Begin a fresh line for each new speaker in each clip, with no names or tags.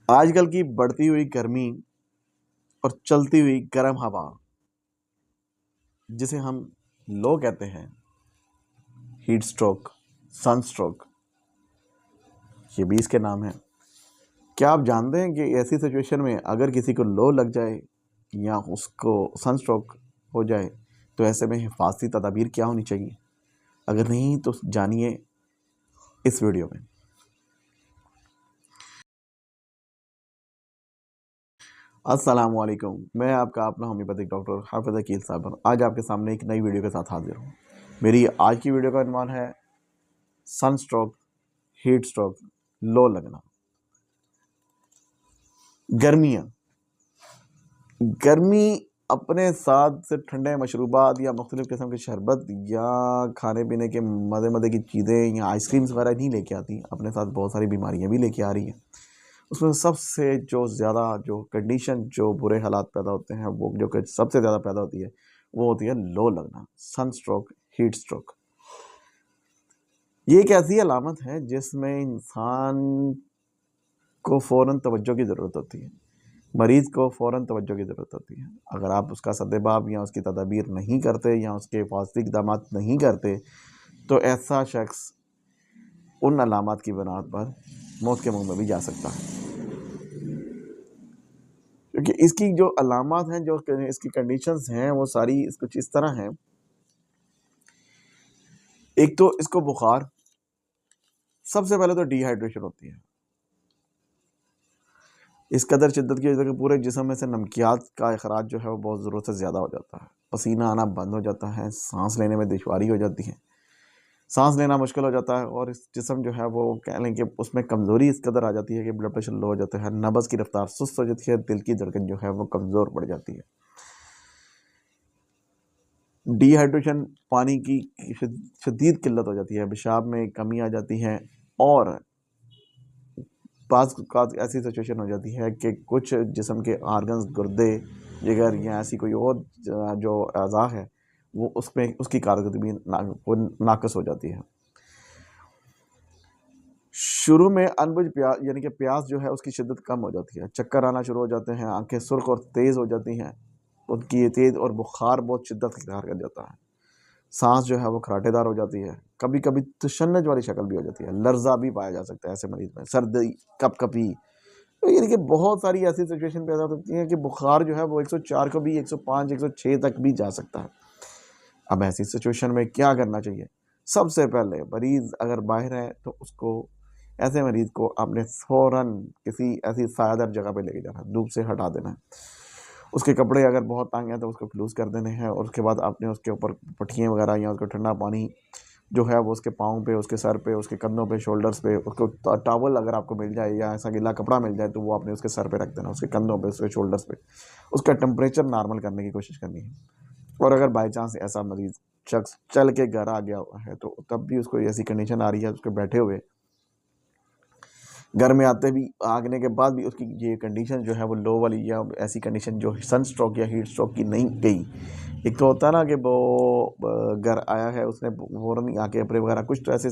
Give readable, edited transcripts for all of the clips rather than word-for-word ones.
आजकल की बढ़ती हुई गर्मी और चलती हुई गर्म हवा, जिसे हम लो कहते हैं, हीट स्ट्रोक, सन स्ट्रोक, ये भी इसके नाम है। क्या आप जानते हैं कि ऐसी सिचुएशन में अगर किसी को लो लग जाए या उसको सन स्ट्रोक हो जाए तो ऐसे में हिफाजती तदाबीर क्या होनी चाहिए? अगर नहीं तो जानिए इस वीडियो में। अस्सलाम वालेकुम, मैं आपका अपना होम्योपैथिक डॉक्टर हाफिज़ अकील साहब आज आपके सामने एक नई वीडियो के साथ हाजिर हूँ। मेरी आज की वीडियो का अनुमान है सन स्ट्रोक, हीट स्ट्रोक, लो लगना। गर्मियाँ, गर्मी अपने साथ से ठंडे मशरूबात या मुख्तलिफ़ किस्म के शरबत या खाने पीने के मज़े मज़े की चीज़ें या आइसक्रीम्स वगैरह नहीं लेके आती, अपने साथ बहुत सारी बीमारियाँ भी लेके आ रही हैं। उसमें सबसे जो ज़्यादा जो कंडीशन जो बुरे हालात पैदा होते हैं, वो जो कि सबसे ज़्यादा पैदा होती है, वो होती है लो लगना, सन स्ट्रोक, हीट स्ट्रोक। ये एक ऐसी अलामत है जिसमें इंसान को फ़ौरन तवज्जो की ज़रूरत होती है, मरीज़ को फ़ौरन तवज्जो की ज़रूरत होती है। अगर आप उसका सद्देबाब या उसकी तदाबीर नहीं करते या उसके हिफाजती इक़दामात नहीं करते, तो ऐसा शख्स उन अलामात की बिना पर मौत के मुँह में भी जा सकता है। क्योंकि इसकी जो अलामात हैं, जो इसकी कंडीशंस हैं, वो सारी कुछ इस तरह हैं। एक तो इसको बुखार, सबसे पहले तो डिहाइड्रेशन होती है। इस कदर शिद्दत की वजह से पूरे जिस्म में से नमकियात का अखराज जो है वो बहुत ज़रूरत से ज़्यादा हो जाता है, पसीना आना बंद हो जाता है, सांस लेने में दुश्वारी हो जाती है, सांस लेना मुश्किल हो जाता है और इस जिस्म जो है वो कह लें कि उसमें कमज़ोरी इस कदर आ जाती है कि ब्लड प्रेशर लो हो जाता है, नब्ज़ की रफ्तार सुस्त हो जाती है, दिल की धड़कन जो है वो कमज़ोर पड़ जाती है। डिहाइड्रेशन, पानी की शदीद किल्लत हो जाती है, पेशाब में कमी आ जाती है और बाज़ ऐसी सिचुएशन हो जाती है कि कुछ जिस्म के आर्गन्स, गुर्दे, जिगर या ऐसी कोई और जो अज़ा है, वो उसमें उसकी कारकर्दगी नाक़िस हो जाती है। शुरू में अनबुझ प्यास यानी कि प्यास जो है उसकी शिद्दत कम हो जाती है, चक्कर आना शुरू हो जाते हैं, आंखें सुर्ख और तेज़ हो जाती हैं, उनकी तेज़ और बुखार बहुत शिद्दत इख्तियार कर जाता है, सांस जो है वो खराटेदार हो जाती है, कभी कभी तशन्नुज वाली शक्ल भी हो जाती है, लर्जा भी पाया जा सकता है ऐसे मरीज में, सर्दी, कपकपी, तो यानी कि बहुत सारी ऐसी सिचुएशन पैदा होती है कि बुखार जो है वो 104 को भी 105 106 तक भी जा सकता है। अब ऐसी सिचुएशन में क्या करना चाहिए? सबसे पहले मरीज़ अगर बाहर है तो उसको, ऐसे मरीज़ को आपने फ़ौरन किसी ऐसी सायादार जगह पे लेके जाना है, धूप से हटा देना है। उसके कपड़े अगर बहुत तंग हैं तो उसको लूज़ कर देने हैं और उसके बाद आपने उसके ऊपर पट्टियाँ वगैरह या उसको ठंडा पानी जो है वो उसके पाँव पे, उसके सर पे, उसके कंधों पे, शोल्डर्स पे, उसको टॉवल अगर आपको मिल जाए या ऐसा गीला कपड़ा मिल जाए तो वो आपने उसके सर पे रख देना, उसके कंधों पे, उसके शोल्डर्स पे। उसका टेम्परेचर नॉर्मल करने की कोशिश करनी है। और अगर बाई चांस ऐसा मरीज़ शख्स चल के घर आ गया हुआ है तो तब भी उसको ऐसी कंडीशन आ रही है, उसके बैठे हुए घर में आने के बाद भी उसकी ये कंडीशन जो है वो लो वाली या ऐसी कंडीशन जो सन स्ट्रोक या हीट स्ट्रोक की नहीं गई। एक तो होता है ना कि वो घर आया है, उसने फ़ौरन आके अपने वगैरह कुछ तो ऐसे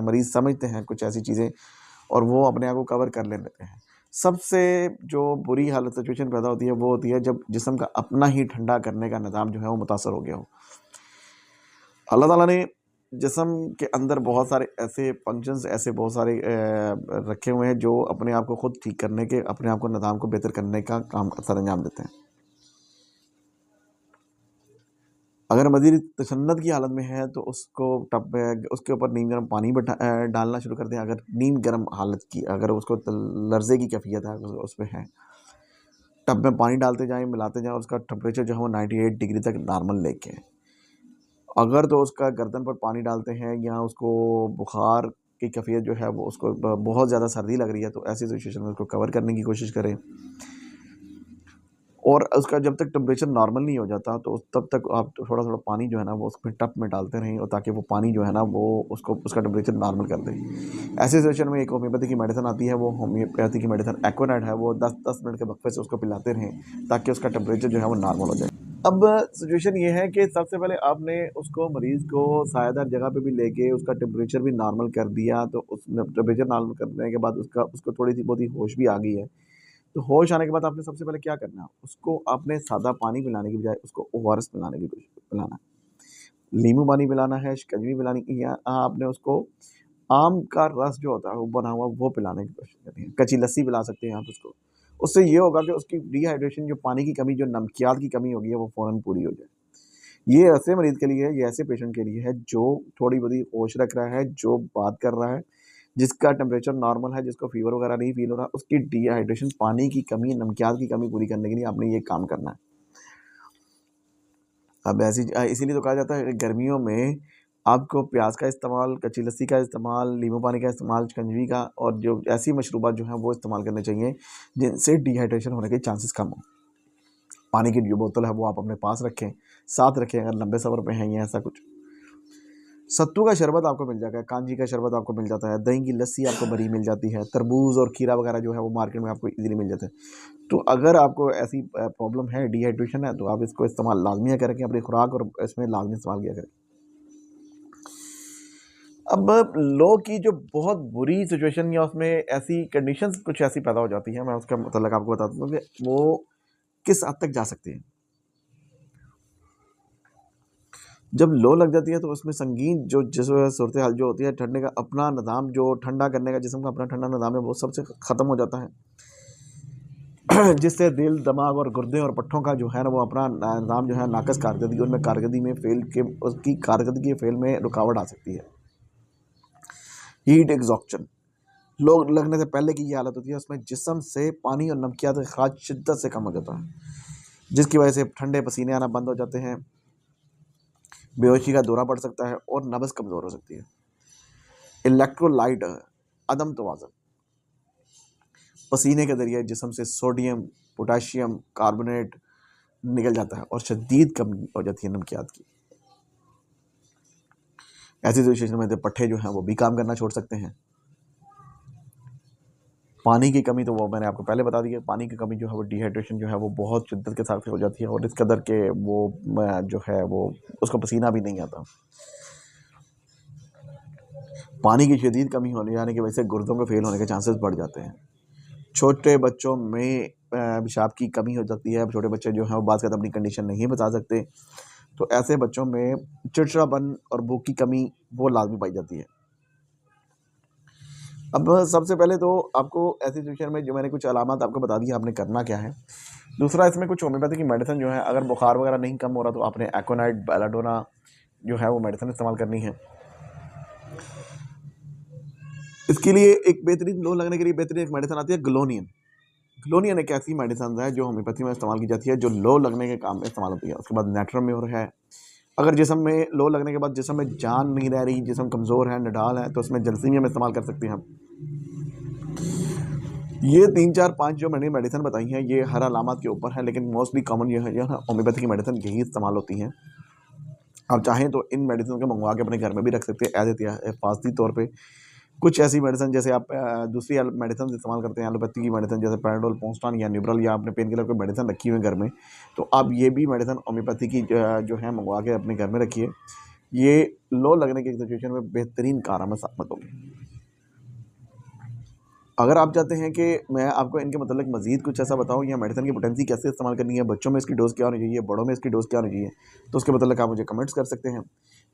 मरीज़ समझते हैं कुछ ऐसी चीज़ें और वो अपने आप को कवर कर लेते हैं। सबसे जो बुरी हालत सिचुएशन पैदा होती है वो होती है जब जिस्म का अपना ही ठंडा करने का निज़ाम जो है वो मुतासर हो गया हो। अल्लाह ताला ने जिस्म के अंदर बहुत सारे ऐसे फंक्शंस, ऐसे बहुत सारे रखे हुए हैं जो अपने आप को खुद ठीक करने के, अपने आप को निज़ाम को बेहतर करने का काम सरअंजाम देते हैं। अगर मरीज़ तशन्नुद की हालत में है तो उसको टब में उसके ऊपर नीम गर्म पानी डालना शुरू कर दें। अगर नीम गर्म हालत की, अगर उसको लर्ज़े की कैफ़ियत है उसमें है, टब में पानी डालते जाएँ, मिलाते जाएँ और उसका टेम्परेचर जो है वो 98 डिग्री तक नॉर्मल लेके आएँ। अगर तो उसका गर्दन पर पानी डालते हैं या उसको बुखार की कैफ़ियत जो है वो उसको बहुत ज़्यादा सर्दी लग रही है तो ऐसी सिचुएशन में उसको कवर करने की कोशिश करें। और उसका जब तक टेम्परेचर नॉर्मल नहीं हो जाता तो तब तक आप थोड़ा-थोड़ा पानी जो है ना वो उसमें टब में डालते रहें और ताकि वो पानी जो है ना वो उसका टेम्परेचर नॉर्मल कर दे। ऐसी सिचुएशन में एक होम्योपैथी की मेडिसिन आती है, वो होम्योपैथी की मेडिसिन एक्वानाइट है, वो 10-10 मिनट के वक्फे से उसको पिलाते रहें ताकि उसका टेम्परेचर जो है वो नॉर्मल हो जाए। अब सिचुएशन ये है कि सबसे पहले आपने उसको मरीज़ को सायादार जगह पे भी लेके उसका टेम्परेचर भी नॉर्मल कर दिया, तो उस टेम्परेचर नॉर्मल करने के बाद उसको थोड़ी-सी बहुत ही होश भी आ गई है। तो होश आने के बाद आपने सबसे पहले क्या करना है, उसको आपने सादा पानी पिलाने की बजाय उसको ओआरएस पिलाने की कोशिश पिलाना है। नींबू पानी पिलाना है, शिकंजी पिलानी या आपने उसको आम का रस जो होता है वो बना हुआ वो पिलाने की कोशिश करनी है। कच्ची लस्सी पिला सकते हैं आप उसको। उससे ये होगा कि उसकी डिहाइड्रेशन जो पानी की कमी, जो नमकियात की कमी होगी है, वो फ़ौरन पूरी हो जाए। ये ऐसे मरीज़ के लिए है, ये ऐसे पेशेंट के लिए है जो थोड़ी-बहुत होश रख रहा है, जो बात कर रहा है, जिसका टेम्परेचर नॉर्मल है, जिसको फ़ीवर वगैरह नहीं फ़ील हो रहा, उसकी डिहाइड्रेशन, पानी की कमी, नमकियात की कमी पूरी करने के लिए आपने ये काम करना है। अब इसीलिए तो कहा जाता है कि गर्मियों में आपको प्याज का इस्तेमाल, कच्ची लस्सी का इस्तेमाल, नींबू पानी का इस्तेमाल, शिकंजी का और जो ऐसी मशरूबात जो हैं वो इस्तेमाल करने चाहिए जिनसे डिहाइड्रेशन होने के चांसेस कम हों। पानी की जो बोतल है वो आप अपने पास रखें, साथ रखें अगर लंबे सफ़र पे हैं या ऐसा कुछ। सत्तू का शरबत आपको मिल जाएगा, कांजी का शरबत आपको मिल जाता है, दही की लस्सी आपको बरी मिल जाती है, तरबूज और खीरा वगैरह जो है वो मार्केट में आपको ईज़िली मिल जाता है। तो अगर आपको ऐसी प्रॉब्लम है, डिहाइड्रेशन है, तो आप इसको इस्तेमाल लाज़मी करें, अपनी खुराक और इसमें लाज़मी इस्तेमाल किया करें। अब लो की जो बहुत बुरी सिचुएशन या उसमें ऐसी कंडीशंस कुछ ऐसी पैदा हो जाती हैं, मैं उसका मतलब आपको बता दूँ कि वो किस हद तक जा सकती हैं। जब लो लग जाती है तो उसमें संगीन जो सूरत हाल जो होती है, ठंडे का अपना निज़ाम, जो ठंडा करने का जिस्म का अपना ठंडा निज़ाम है, वो सबसे ख़त्म हो जाता है। जिससे दिल, दिमाग और गुर्दे और पट्ठों का जो है ना वो अपना निज़ाम जो है नाक़स कारकर्दगी, उनमें कारकर्दगी में फ़ेल के उसकी कारकर्दगी के फ़ेल में रुकावट आ सकती है। हीट एक्सॉक्शन लोग लगने से पहले की ये हालत होती है, उसमें जिस्म से पानी और नमकियात का इखराज शिद्दत से कम हो जाता है, जिसकी वजह से ठंडे पसीने आना बंद हो जाते हैं, बेहोशी का दौरा पड़ सकता है और नब्ज़ कमज़ोर हो सकती है। इलेक्ट्रोलाइट अदम तवाज़ुन पसीने के ज़रिए जिस्म से सोडियम, पोटेशियम, कार्बोनेट निकल जाता है और शदीद कमी हो जाती है नमकियात की। ऐसी सिचुएशन में पट्ठे जो हैं वो भी काम करना छोड़ सकते हैं। पानी की कमी तो वो मैंने आपको पहले बता दी है, पानी की कमी जो है वो डिहाइड्रेशन जो है वो बहुत शिद्दत के साथ हो जाती है और इस कदर के वो जो है वो उसको पसीना भी नहीं आता। पानी की शदीद कमी होने जाने की वजह से गुर्दों के फेल होने के चांसेस बढ़ जाते हैं। छोटे बच्चों में पेशाब की कमी हो जाती है। छोटे बच्चे जो हैं वो बात अपनी कंडीशन नहीं बता सकते, तो ऐसे बच्चों में चिड़चिड़ापन और भूख की कमी वो लाजमी पाई जाती है। अब सबसे पहले तो आपको ऐसी सिचुएशन में जो मैंने कुछ अलामत आपको बता दी, आपने करना क्या है। दूसरा, इसमें कुछ होम्योपैथी की मेडिसिन जो है, अगर बुखार वगैरह नहीं कम हो रहा तो आपने एकोनाइट, बेलाडोना जो है वो मेडिसिन इस्तेमाल करनी है। इसके लिए एक बेहतरीन लो लगने के लिए बेहतरीन एक मेडिसिन आती है ग्लोनियन। ग्लोनियन एक ऐसी मेडिसिन है जो होम्योपैथी में इस्तेमाल की जाती है, जो लो लगने के काम में इस्तेमाल होती है। उसके बाद नेट्रोम्योर है। अगर जिस्म में लो लगने के बाद जिस्म में जान नहीं रह रही, जिस्म कमज़ोर है, निढाल है, तो उसमें जलसीमियम इस्तेमाल कर सकते हैं हम। ये 3, 4, 5 जो मैंने मेडिसिन बताई हैं, ये हर अलामत के ऊपर है, लेकिन मोस्टली कॉमन ये है होम्योपैथी की मेडिसिन यही इस्तेमाल होती हैं। आप चाहें तो इन मेडिसिन को मंगवा के अपने घर में भी रख सकते हैं एज हिफाजती तौर पे। कुछ ऐसी मेडिसिन जैसे आप दूसरी मेडिसिन इस्तेमाल करते हैं, एलोपैथी की मेडिसिन जैसे पैराडोल, पोस्टान या न्यूब्रल, या आपने पेन किलर कोई मेडिसिन रखी हुई है घर में, तो आप ये भी मेडिसिन होम्योपैथी की जो है मंगवा के अपने घर में रखिए। ये लो लगने की सिचुएशन में बेहतरीन कारगर साबित होगी। अगर आप चाहते हैं कि मैं आपको इनके मतलब मज़ीद कुछ ऐसा बताऊं या मेडिसिन की पोटेंसी कैसे इस्तेमाल करनी है, बच्चों में इसकी डोज़ क्या होनी चाहिए, बड़ों में इसकी डोज़ क्या होनी चाहिए, तो उसके मतलब आप मुझे कमेंट्स कर सकते हैं।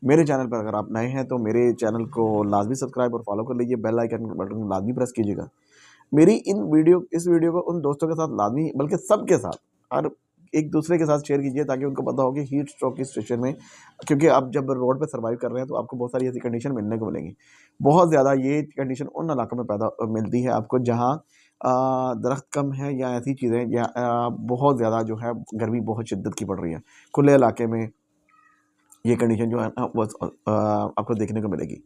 मेरे चैनल पर अगर आप नए हैं तो मेरे चैनल को लाजमी सब्सक्राइब और फॉलो कर लीजिए, बेल आइकन बटन को लाजमी प्रेस कीजिएगा। मेरी इस वीडियो को उन दोस्तों के साथ लाजमी, बल्कि सबके साथ, हर एक दूसरे के साथ शेयर कीजिए ताकि उनको पता हो कि हीट स्ट्रोक की सिचुएशन में, क्योंकि आप जब रोड पे सर्वाइव कर रहे हैं तो आपको बहुत सारी ऐसी कंडीशन मिलने को मिलेंगी। बहुत ज़्यादा ये कंडीशन उन इलाकों में पैदा मिलती है आपको जहाँ दरख्त कम है या ऐसी चीज़ें, या बहुत ज़्यादा जो है गर्मी बहुत शिद्दत की पड़ रही है। खुले इलाके में ये कंडीशन जो है ना वो आपको देखने को मिलेगी,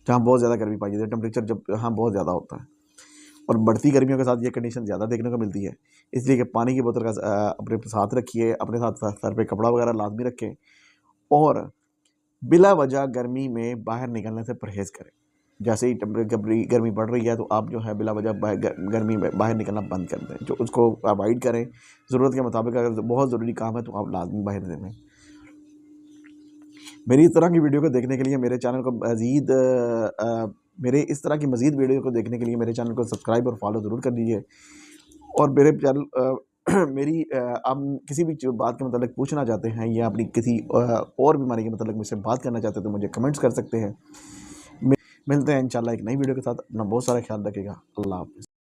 जहाँ बहुत ज़्यादा गर्मी पाई जाती है, टेम्परेचर जब यहाँ बहुत ज़्यादा होता है। और बढ़ती गर्मियों के साथ ये कंडीशन ज़्यादा देखने को मिलती है। इसलिए कि पानी की बोतल का अपने साथ रखिए, अपने साथ सर पे कपड़ा वगैरह लाज़मी रखें और बिला वजह गर्मी में बाहर निकलने से परहेज़ करें। जैसे ही गर्मी बढ़ रही है तो आप जो है बिला वजह गर्मी में बाहर निकलना बंद कर दें, जो उसको अवॉइड करें। ज़रूरत के मुताबिक अगर बहुत ज़रूरी काम है तो आप लाजमी बाहर निकलें। मेरी इस तरह की वीडियो को देखने के लिए मेरे चैनल को मेरे इस तरह की मज़ीद वीडियो को देखने के लिए मेरे चैनल को सब्सक्राइब और फॉलो ज़रूर कर दीजिए। और मेरे चैनल मेरी आप किसी भी बात के मतलब पूछना चाहते हैं या अपनी किसी और बीमारी के मतलब मुझसे बात करना चाहते हैं तो मुझे कमेंट्स कर सकते हैं। मिलते हैं इंशाल्लाह एक नई वीडियो के साथ। अपना बहुत सारा ख्याल रखिएगा। अल्लाह हाफ़िज़।